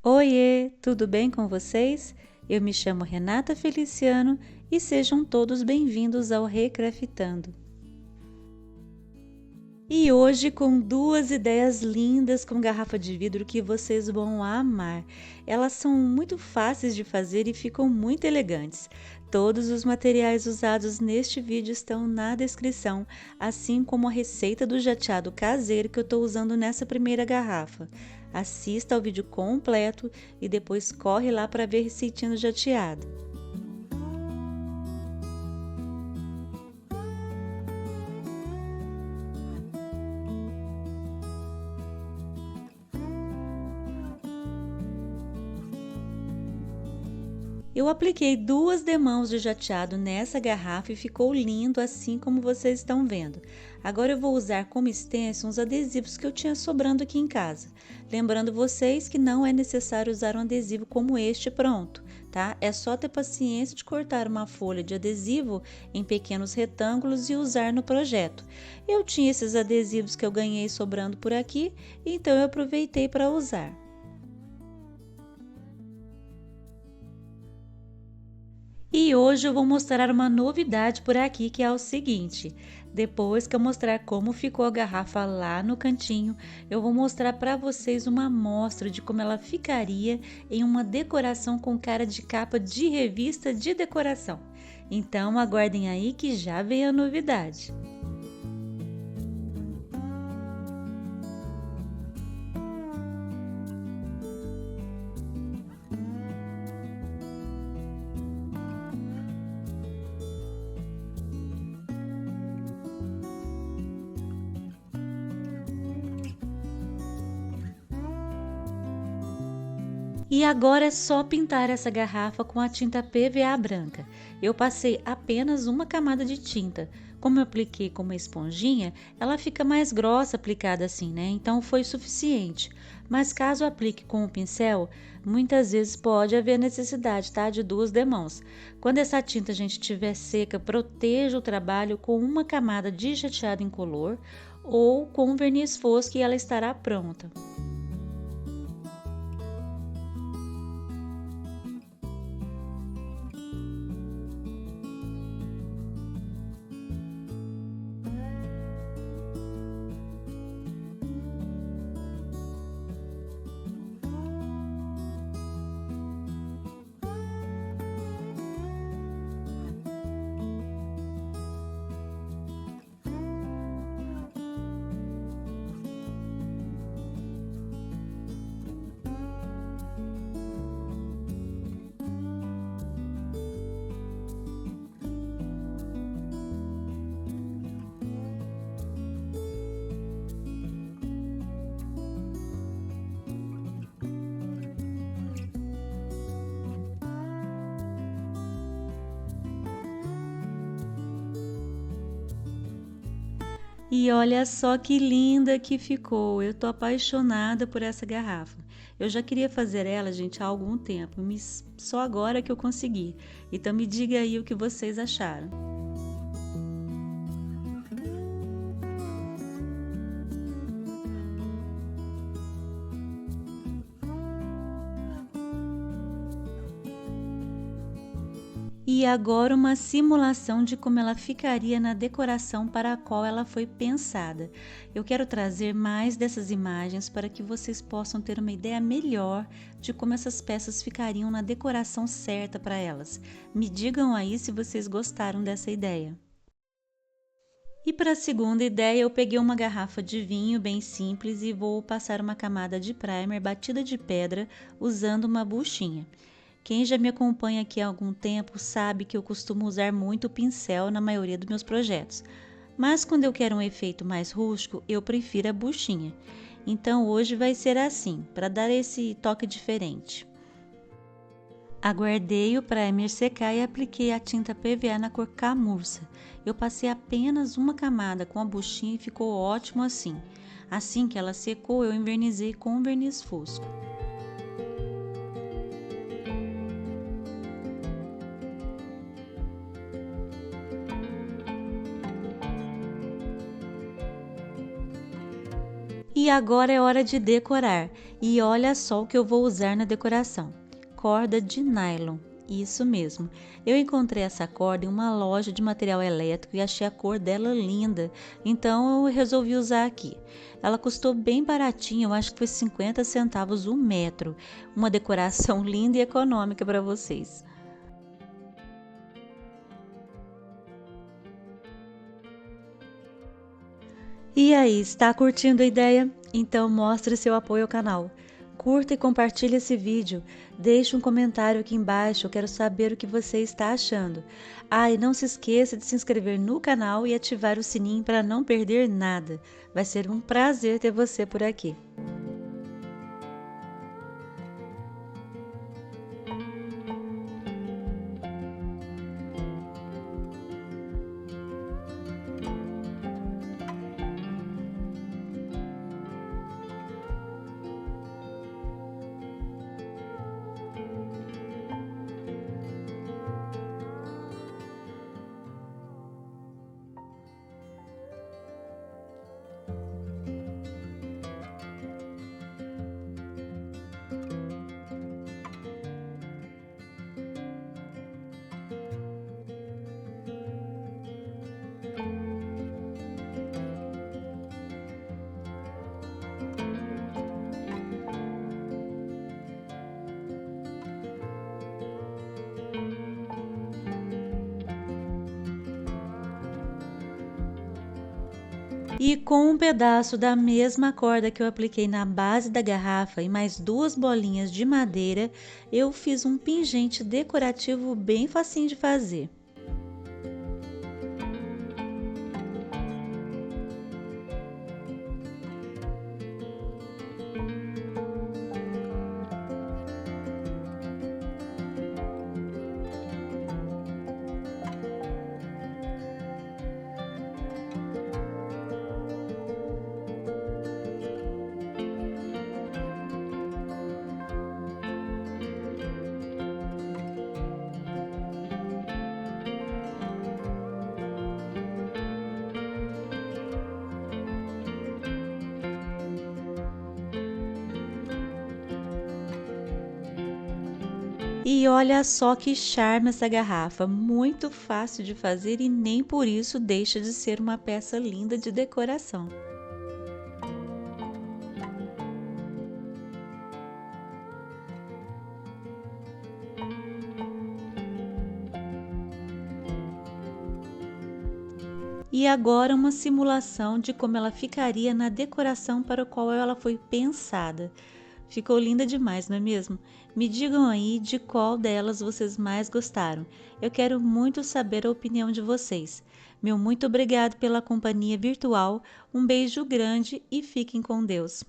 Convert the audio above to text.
Oiê, tudo bem com vocês? Eu me chamo Renata Feliciano e sejam todos bem-vindos ao Recraftando. E hoje com duas ideias lindas com garrafa de vidro que vocês vão amar. Elas são muito fáceis de fazer e ficam muito elegantes. Todos os materiais usados neste vídeo estão na descrição, assim como a receita do jateado caseiro que eu estou usando nessa primeira garrafa. Assista ao vídeo completo e depois corre lá para ver a receitinha do jateado. Eu apliquei 2 demãos de jateado nessa garrafa e ficou lindo assim como vocês estão vendo. Agora eu vou usar como extenso uns adesivos que eu tinha sobrando aqui em casa. Lembrando vocês que não é necessário usar um adesivo como este pronto, tá? É só ter paciência de cortar uma folha de adesivo em pequenos retângulos e usar no projeto. Eu tinha esses adesivos que eu ganhei sobrando por aqui, então eu aproveitei para usar. E hoje eu vou mostrar uma novidade por aqui, que é o seguinte: depois que eu mostrar como ficou a garrafa lá no cantinho, eu vou mostrar para vocês uma amostra de como ela ficaria em uma decoração com cara de capa de revista de decoração. Então aguardem aí que já vem a novidade. E agora é só pintar essa garrafa com a tinta PVA branca. Eu passei apenas uma camada de tinta. Como eu apliquei com uma esponjinha, ela fica mais grossa aplicada assim, né? Então foi suficiente. Mas caso aplique com o pincel, muitas vezes pode haver necessidade, tá? De 2 demãos. Quando essa tinta, gente, estiver seca, proteja o trabalho com uma camada de jateado incolor ou com verniz fosco e ela estará pronta. E olha só que linda que ficou. Eu tô apaixonada por essa garrafa. Eu já queria fazer ela, gente, há algum tempo, só agora que eu consegui. Então me diga aí o que vocês acharam. E agora uma simulação de como ela ficaria na decoração para a qual ela foi pensada. Eu quero trazer mais dessas imagens para que vocês possam ter uma ideia melhor de como essas peças ficariam na decoração certa para elas. Me digam aí se vocês gostaram dessa ideia. E para a segunda ideia, eu peguei uma garrafa de vinho bem simples e vou passar uma camada de primer batida de pedra usando uma buchinha. Quem já me acompanha aqui há algum tempo sabe que eu costumo usar muito pincel na maioria dos meus projetos, mas quando eu quero um efeito mais rústico, eu prefiro a buchinha. Então hoje vai ser assim, para dar esse toque diferente. Aguardei o primer secar e apliquei a tinta PVA na cor camurça. Eu passei apenas uma camada com a buchinha e ficou ótimo assim. Assim que ela secou, eu envernizei com verniz fosco. E agora é hora de decorar. E olha só o que eu vou usar na decoração. Corda de nylon. Isso mesmo. Eu encontrei essa corda em uma loja de material elétrico e achei a cor dela linda. Então eu resolvi usar aqui. Ela custou bem baratinho, eu acho que foi 50 centavos o metro. Uma decoração linda e econômica para vocês. E aí, está curtindo a ideia? Então mostre seu apoio ao canal. Curta e compartilhe esse vídeo. Deixe um comentário aqui embaixo, eu quero saber o que você está achando. Ah, e não se esqueça de se inscrever no canal e ativar o sininho para não perder nada. Vai ser um prazer ter você por aqui. E com um pedaço da mesma corda que eu apliquei na base da garrafa e mais duas bolinhas de madeira, eu fiz um pingente decorativo bem facinho de fazer. E olha só que charme essa garrafa, muito fácil de fazer e nem por isso deixa de ser uma peça linda de decoração. E agora uma simulação de como ela ficaria na decoração para o qual ela foi pensada. Ficou linda demais, não é mesmo? Me digam aí de qual delas vocês mais gostaram. Eu quero muito saber a opinião de vocês. Meu muito obrigado pela companhia virtual, um beijo grande e fiquem com Deus.